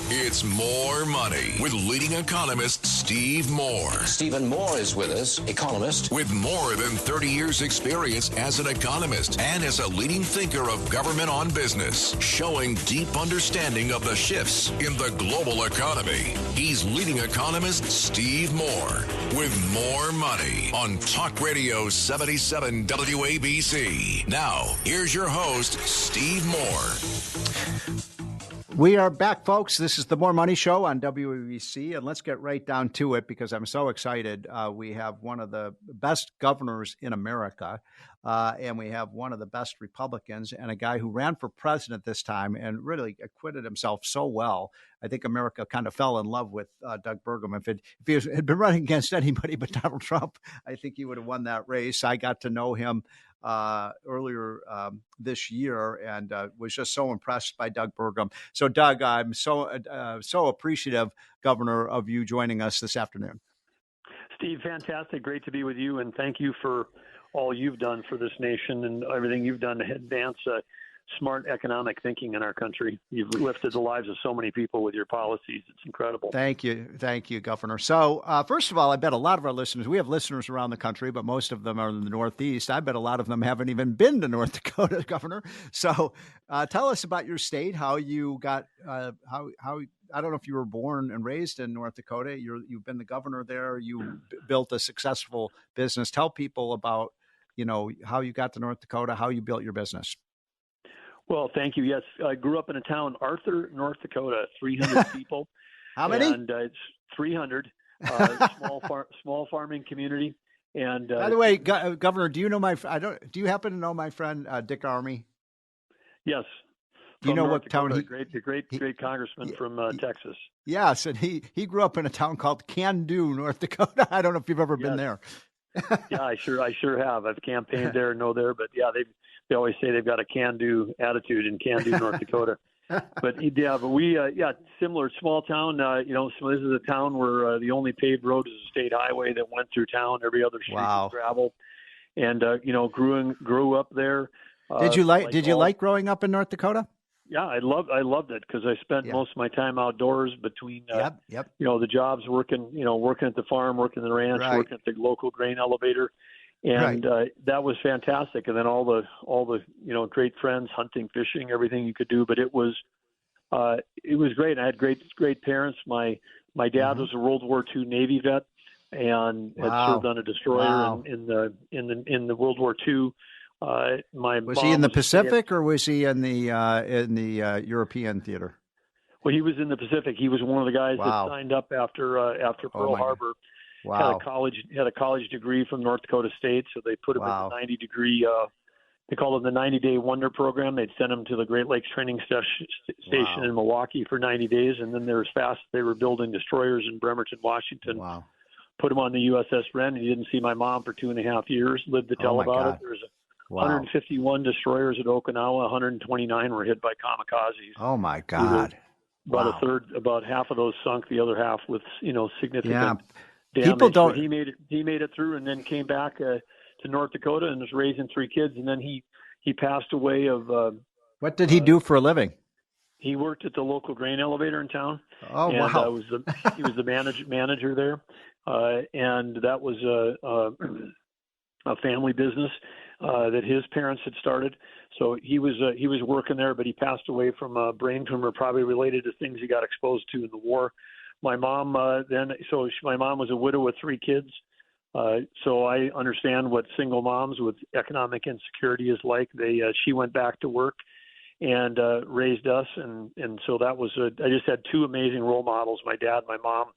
It's More Money with leading economist Steve Moore. Stephen Moore is with us, economist. With more than 30 years experience as an economist and as a leading thinker of government on business, showing deep understanding of the shifts in the global economy. He's leading economist Steve Moore with More Money on Talk Radio 77 WABC. Now, here's your host, Steve Moore. We are back, folks. This is the More Money Show on WABC, and let's get right down to it because I'm so excited. We have one of the best governors in America, and we have one of the best Republicans and a guy who ran for president this time and really acquitted himself so well. I think America kind of fell in love with Doug Burgum. If he had been running against anybody but Donald Trump, I think he would have won that race. I got to know him earlier this year and was just so impressed by Doug Burgum. So, Doug, I'm so appreciative, Governor, of you joining us this afternoon. Steve, fantastic. Great to be with you, and thank you for all you've done for this nation and everything you've done to advance smart economic thinking in our country. You've lifted the lives of so many people with your policies. It's incredible. Thank you. Thank you, Governor. So first of all, I bet a lot of our listeners, we have listeners around the country, but most of them are in the Northeast. I bet a lot of them haven't even been to North Dakota, Governor. So tell us about your state, how you got, how I don't know if you were born and raised in North Dakota. You've been the governor there. You built a successful business. Tell people about, how you got to North Dakota, how you built your business. Well, thank you. Yes, I grew up in a town, Arthur, North Dakota, 300 people. How many? And it's 300. Small farming community. And by the way, Governor, do you know do you happen to know my friend Dick Armey? Yes. Do you know North what town Dakota, the great congressman from Texas? Yes, and he grew up in a town called Can-Do, North Dakota. I don't know if you've ever been there. Yeah, I sure have. I've campaigned there and know there, but yeah, they always say they've got a can-do attitude in Can-Do, North Dakota. But we similar small town. So this is a town where the only paved road is a state highway that went through town. Every other street was gravel, and grew up there. Did you like growing up in North Dakota? Yeah, I loved it because I spent most of my time outdoors between the jobs working at the farm, working the ranch, working at the local grain elevator, and that was fantastic. And then all the great friends, hunting, fishing, everything you could do. But it was great. I had great parents. My dad was a World War II Navy vet and had served on a destroyer in the World War II. Was he in the Pacific or was he in the European theater? Well, he was in the Pacific. He was one of the guys that signed up after Pearl Harbor. Wow. Had a college degree from North Dakota State, so they put him in the 90-degree. They called it the 90-day wonder program. They'd send him to the Great Lakes Training Station in Milwaukee for 90 days, and then they were building destroyers in Bremerton, Washington. Wow. Put him on the USS Wren. He didn't see my mom for 2.5 years. Lived to tell about it. There was 151 destroyers at Okinawa. 129 were hit by kamikazes. Oh my God! About half of those sunk. The other half with significant damage. People don't. But he made it through, and then came back to North Dakota and was raising 3 kids. And then he passed away of. What did he do for a living? He worked at the local grain elevator in town. Oh, and, wow! He was the manager there, and that was a family business that his parents had started. So he was working there, but he passed away from a brain tumor, probably related to things he got exposed to in the war. My mom my mom was a widow with 3 kids. So I understand what single moms with economic insecurity is like. She went back to work and raised us, and so that was I just had 2 amazing role models, my dad and my mom,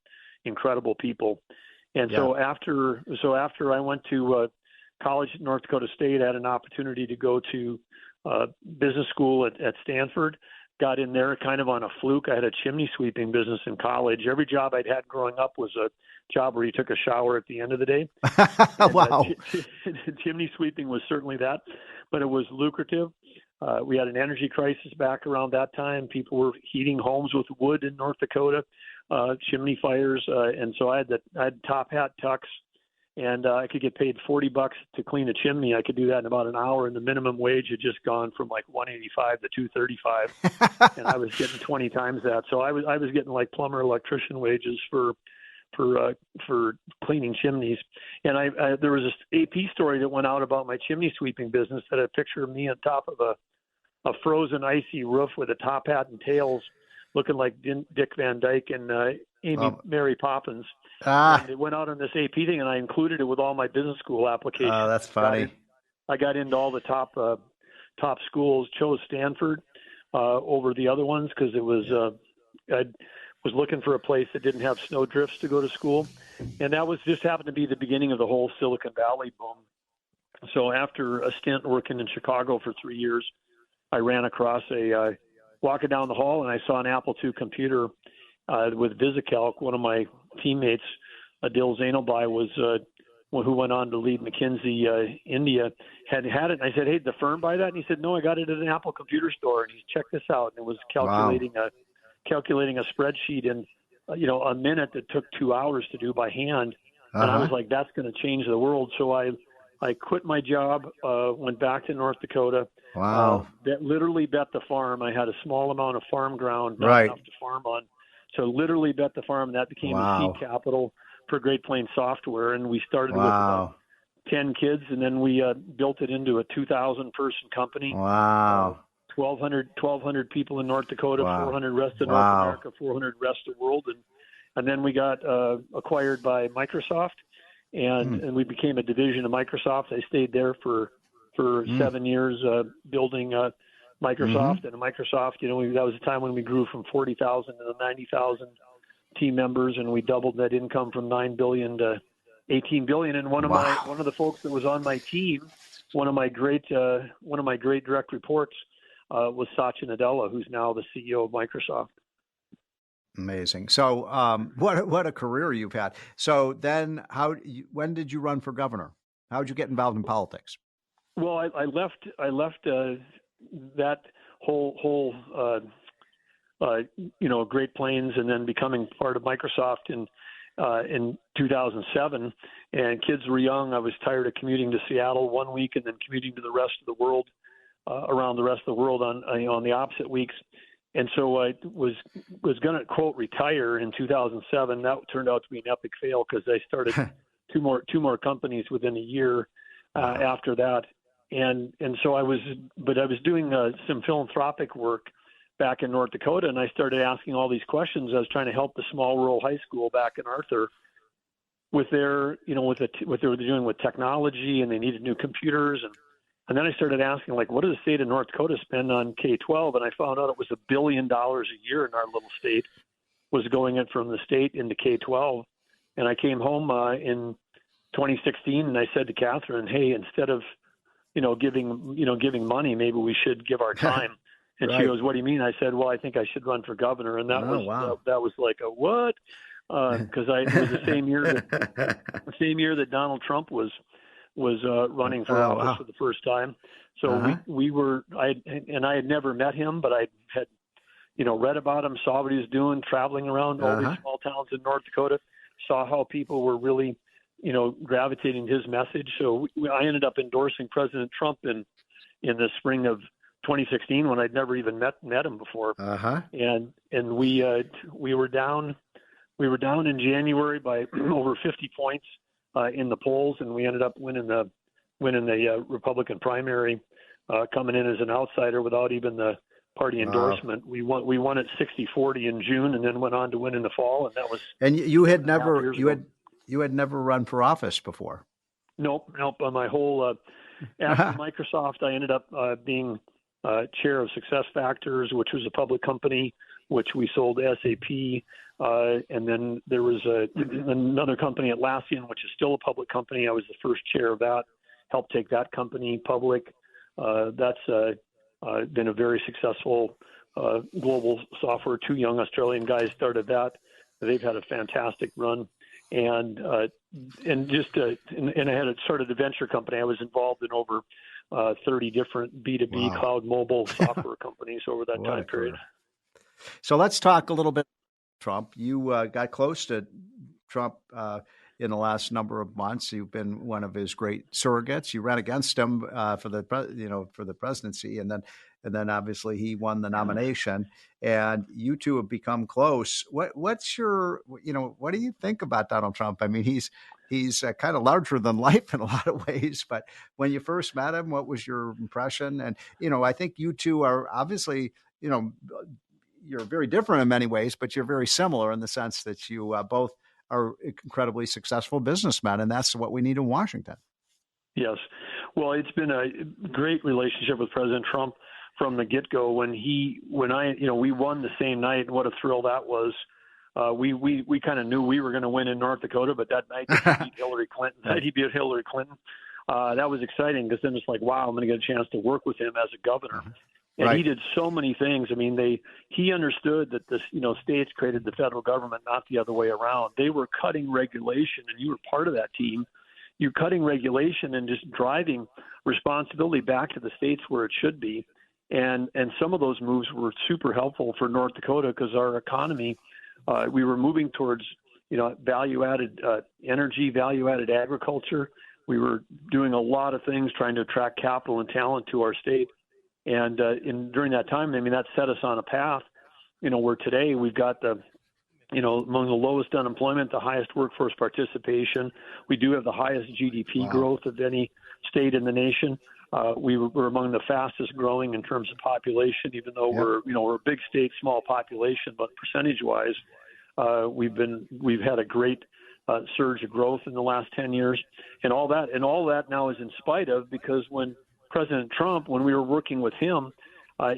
incredible people. And so after I went to college at North Dakota State, I had an opportunity to go to business school at Stanford. Got in there kind of on a fluke. I had a chimney sweeping business in college. Every job I'd had growing up was a job where you took a shower at the end of the day. Wow. Chimney sweeping was certainly that, but it was lucrative. We had an energy crisis back around that time. People were heating homes with wood in North Dakota, chimney fires. And so I had top hat tux and I could get paid $40 to clean a chimney. I could do that in about an hour, and the minimum wage had just gone from like $185 to $235, and I was getting 20 times that. So I was getting like plumber, electrician wages for cleaning chimneys. And there was this AP story that went out about my chimney sweeping business that had a picture of me on top of a frozen icy roof with a top hat and tails, looking like Dick Van Dyke and Mary Poppins. And it went out on this AP thing, and I included it with all my business school applications. Oh, that's funny. I got into all the top schools, chose Stanford over the other ones because it was I was looking for a place that didn't have snow drifts to go to school. And that just happened to be the beginning of the whole Silicon Valley boom. So after a stint working in Chicago for 3 years, I ran across walking down the hall, and I saw an Apple II computer with VisiCalc. One of my teammates, Adil Zainalbai, who went on to lead McKinsey India, had it. And I said, "Hey, did the firm buy that?" And he said, "No, I got it at an Apple computer store." And he said, "Check this out." And it was calculating a spreadsheet in a minute that took 2 hours to do by hand. And I was like, "That's going to change the world." So I quit my job, went back to North Dakota. Wow. Literally bet the farm. I had a small amount of farm ground, not enough to farm on. So literally bet the farm, and that became the seed capital for Great Plains Software. And we started with about 10 kids, and then we built it into a 2,000-person company. Wow. 1,200 people in North Dakota, 400 rest of North America, 400 rest of the world. And then we got acquired by Microsoft, and we became a division of Microsoft. I stayed there for 7 years building Microsoft. And Microsoft, that was a time when we grew from 40,000 to 90,000 team members, and we doubled net income from $9 billion to $18 billion. And one of the folks that was on my team, one of my great direct reports was Satya Nadella, who's now the CEO of Microsoft. Amazing. So, what a career you've had. So then, when did you run for governor? How did you get involved in politics? Well, I left that whole Great Plains, and then becoming part of Microsoft in 2007. And kids were young. I was tired of commuting to Seattle 1 week and then commuting to the rest of the world, around the rest of the world on the opposite weeks. And so I was going to, quote, retire in 2007. That turned out to be an epic fail because I started two more companies within a year after that. And so I was doing some philanthropic work back in North Dakota, and I started asking all these questions. I was trying to help the small rural high school back in Arthur with their, what they were doing with technology, and they needed new computers. And then I started asking, like, what does the state of North Dakota spend on K-12? And I found out it was $1 billion a year in our little state was going in from the state into K-12. And I came home in 2016, and I said to Catherine, "Hey, instead of giving money, maybe we should give our time." And she goes, "What do you mean?" I said, "Well, I think I should run for governor." And that was like a what? Because it was the same year that Donald Trump was running for office for the first time. So I had never met him, but I had read about him, saw what he was doing, traveling around all these small towns in North Dakota, saw how people were really gravitating to his message. So I ended up endorsing President Trump in the spring of 2016 when I'd never even met him before. And we were down in January by over 50 points in the polls, and we ended up winning the Republican primary, coming in as an outsider without even the party endorsement. We won at 60-40 in June, and then went on to win in the fall. And that was. And you had never run for office before. Nope. On my whole after Microsoft, I ended up being chair of Success Factors, which was a public company, which we sold to SAP. And then there was another company, Atlassian, which is still a public company. I was the first chair of that, helped take that company public. That's been a very successful global software. Two young Australian guys started that. They've had a fantastic run. And I had started a venture company. I was involved in over 30 different B2B cloud mobile software companies over that time period. So let's talk a little bit about Trump. You got close to Trump in the last number of months. You've been one of his great surrogates. You ran against him for the presidency, and then obviously he won the nomination. And you two have become close. What's your what do you think about Donald Trump? I mean, he's kind of larger than life in a lot of ways. But when you first met him, what was your impression? And I think you two are obviously you're very different in many ways, but you're very similar in the sense that you both are incredibly successful businessmen, and that's what we need in Washington. Yes. Well, it's been a great relationship with President Trump from the get-go. We won the same night, and what a thrill that was. We kind of knew we were going to win in North Dakota, but that night he beat Hillary Clinton. That was exciting because then it's like, wow, I'm going to get a chance to work with him as a governor. And he did so many things. I mean, he understood that the states created the federal government, not the other way around. They were cutting regulation, and you were part of that team. You're cutting regulation and just driving responsibility back to the states where it should be. And some of those moves were super helpful for North Dakota because our economy, we were moving towards value-added energy, value-added agriculture. We were doing a lot of things trying to attract capital and talent to our state. And during that time, I mean, that set us on a path, where today we've got among the lowest unemployment, the highest workforce participation. We do have the highest GDP growth of any state in the nation. We're among the fastest growing in terms of population, even though we're a big state, small population, but percentage-wise, we've had a great surge of growth in the last 10 years, and all that now is in spite of, because when President Trump, when we were working with him,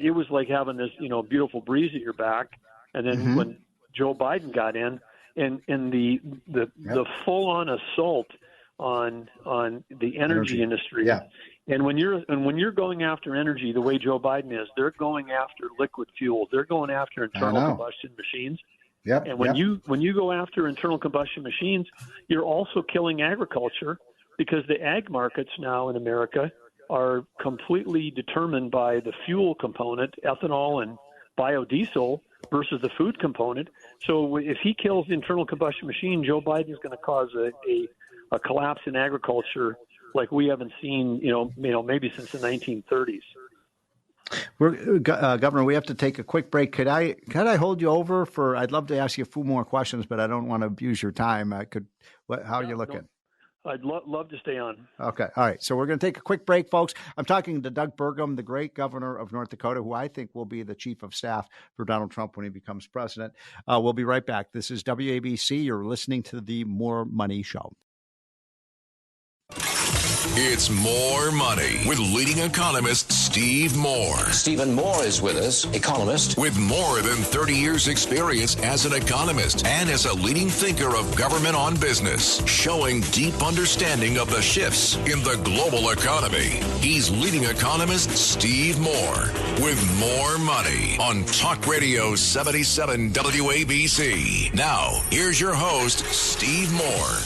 it was like having this, beautiful breeze at your back. And then when Joe Biden got in, and the full-on assault on the energy industry. Yeah. And when you're going after energy the way Joe Biden is, they're going after liquid fuels. They're going after internal combustion machines. Yep. And when you go after internal combustion machines, you're also killing agriculture, because the ag markets now in America are completely determined by the fuel component, ethanol and biodiesel, versus the food component. So if he kills the internal combustion machine, Joe Biden is going to cause a collapse in agriculture like we haven't seen, maybe since the 1930s. Governor, we have to take a quick break. Could I hold you over for? I'd love to ask you a few more questions, but I don't want to abuse your time. How are you looking? No. I'd love to stay on. Okay. All right. So we're going to take a quick break, folks. I'm talking to Doug Burgum, the great governor of North Dakota, who I think will be the chief of staff for Donald Trump when he becomes president. We'll be right back. This is WABC. You're listening to the More Money Show. It's More Money with leading economist Steve Moore. Stephen Moore is with us, economist. With more than 30 years experience as an economist and as a leading thinker of government on business, showing deep understanding of the shifts in the global economy. He's leading economist Steve Moore with More Money on Talk Radio 77 WABC. Now, here's your host, Steve Moore.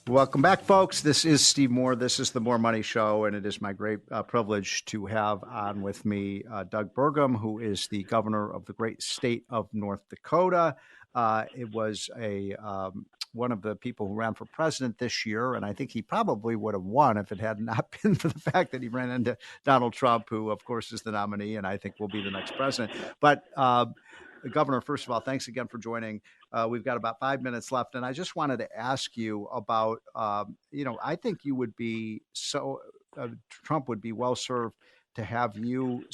Welcome back, folks. This is Steve Moore. This is the More Money Show, and it is my great privilege to have on with me Doug Burgum, who is the governor of the great state of North Dakota. It was one of the people who ran for president this year, and I think he probably would have won if it had not been for the fact that he ran into Donald Trump, who, of course, is the nominee and I think will be the next president. But Governor, first of all, thanks again for joining. We've got about 5 minutes left, and I just wanted to ask you about, I think you would be Trump would be well served to have you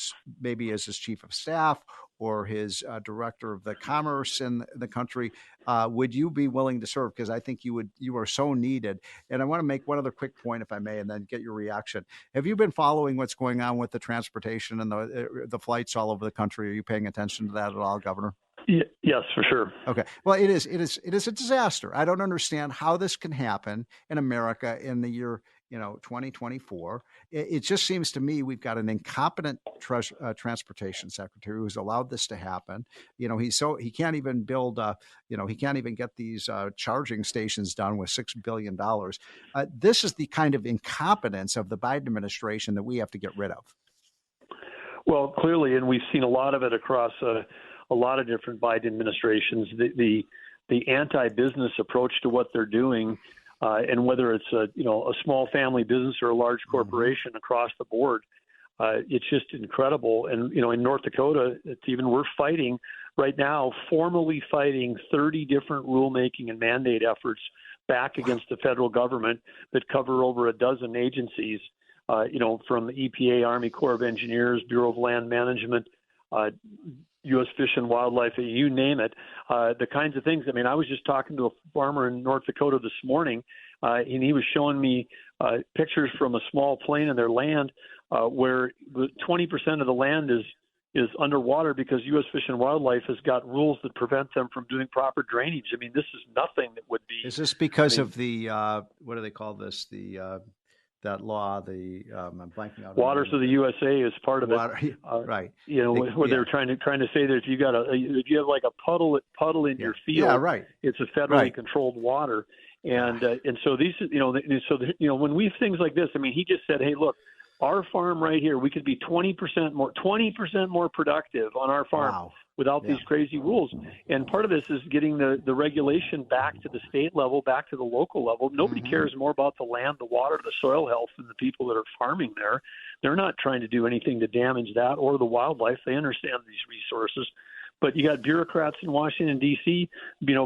maybe as his chief of staff or his director of the commerce in the country. Would you be willing to serve? Because I think you are so needed. And I want to make one other quick point, if I may, and then get your reaction. Have you been following what's going on with the transportation and the flights all over the country? Are you paying attention to that at all, Governor? Yes, for sure. Okay. Well, it is a disaster. I don't understand how this can happen in America in the year 2024. It just seems to me we've got an incompetent transportation secretary who's allowed this to happen. He can't even build. He can't even get these charging stations done with $6 billion. This is the kind of incompetence of the Biden administration that we have to get rid of. Well, clearly, and we've seen a lot of it across a lot of different Biden administrations. The the anti-business approach to what they're doing, and whether it's a small family business or a large corporation across the board, it's just incredible. And in North Dakota, we're fighting right now, formally fighting 30 different rulemaking and mandate efforts back against the federal government that cover over a dozen agencies. From the EPA, Army Corps of Engineers, Bureau of Land Management, U.S. Fish and Wildlife, you name it, the kinds of things. I mean, I was just talking to a farmer in North Dakota this morning, and he was showing me pictures from a small plain in their land where 20% of the land is underwater because U.S. Fish and Wildlife has got rules that prevent them from doing proper drainage. I mean, this is nothing that would be. Is this because of the what do they call this? That law, I'm blanking out. Waters of the USA is part of it, right? Where they're trying to say that if you have like a puddle in your field, it's a federally controlled water, and so these, when we have things like this, I mean, he just said, hey, look, our farm right here, we could be 20% more productive on our farm without these crazy rules. And part of this is getting the regulation back to the state level, back to the local level. Nobody cares more about the land, the water, the soil health than the people that are farming there. They're not trying to do anything to damage that or the wildlife. They understand these resources. But you got bureaucrats in Washington, D.C.,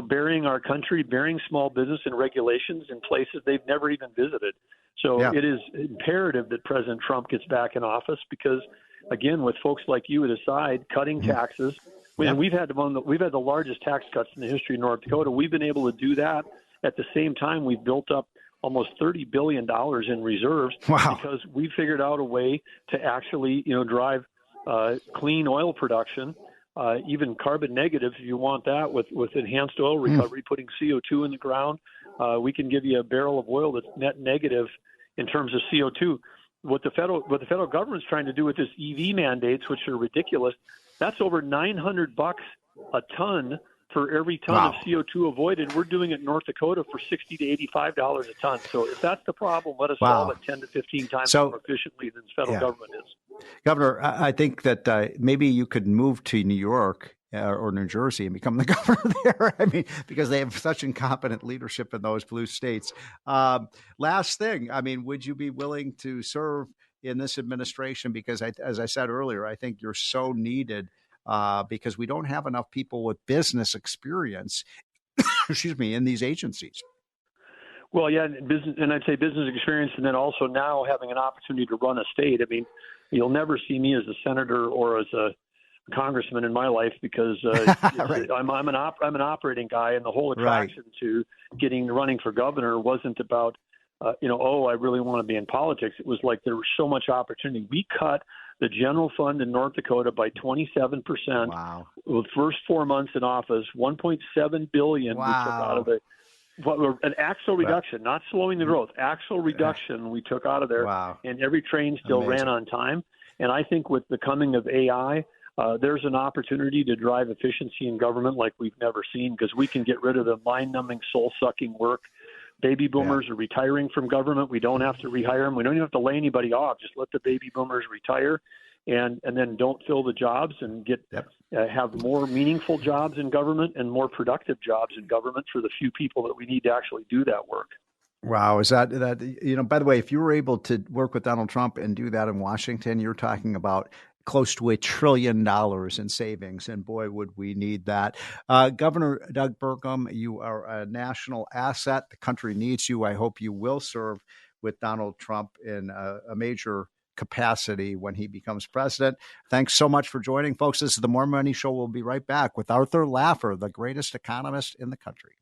burying our country, burying small business and regulations in places they've never even visited. So it is imperative that President Trump gets back in office because, again, with folks like you at his side, cutting taxes. We've had the largest tax cuts in the history of North Dakota. We've been able to do that. At the same time, we've built up almost $30 billion in reserves because we figured out a way to actually, drive clean oil production. Even carbon negative, if you want that, with enhanced oil recovery, putting CO2 in the ground, we can give you a barrel of oil that's net negative in terms of CO2. What the federal government's trying to do with this EV mandates, which are ridiculous, that's over $900 a ton for every ton of CO2 avoided. We're doing it in North Dakota for $60 to $85 a ton. So if that's the problem, let us solve it 10 to 15 times more efficiently than the federal government is. Governor, I think that maybe you could move to New York or New Jersey and become the governor there. I mean, because they have such incompetent leadership in those blue states. Last thing, I mean, would you be willing to serve in this administration? Because as I said earlier, I think you're so needed because we don't have enough people with business experience, in these agencies. Well, business, and I'd say business experience, and then also now having an opportunity to run a state. I mean, you'll never see me as a senator or as a congressman in my life because I'm an operating guy, and the whole attraction to running for governor wasn't about I really want to be in politics. It was like there was so much opportunity. We cut the general fund in North Dakota by 27%. Wow. The first 4 months in office, $1.7 billion we took out of it. An actual reduction, not slowing the growth, actual reduction we took out of there. Wow. And every train still ran on time. And I think with the coming of AI, there's an opportunity to drive efficiency in government like we've never seen because we can get rid of the mind-numbing, soul-sucking work. Baby boomers are retiring from government. We don't have to rehire them. We don't even have to lay anybody off. Just let the baby boomers retire and then don't fill the jobs and have more meaningful jobs in government and more productive jobs in government for the few people that we need to actually do that work. Wow. Is that, by the way, if you were able to work with Donald Trump and do that in Washington, you're talking about close to $1 trillion in savings. And boy, would we need that. Governor Doug Burgum, you are a national asset. The country needs you. I hope you will serve with Donald Trump in a major capacity when he becomes president. Thanks so much for joining, folks. This is the More Money Show. We'll be right back with Arthur Laffer, the greatest economist in the country.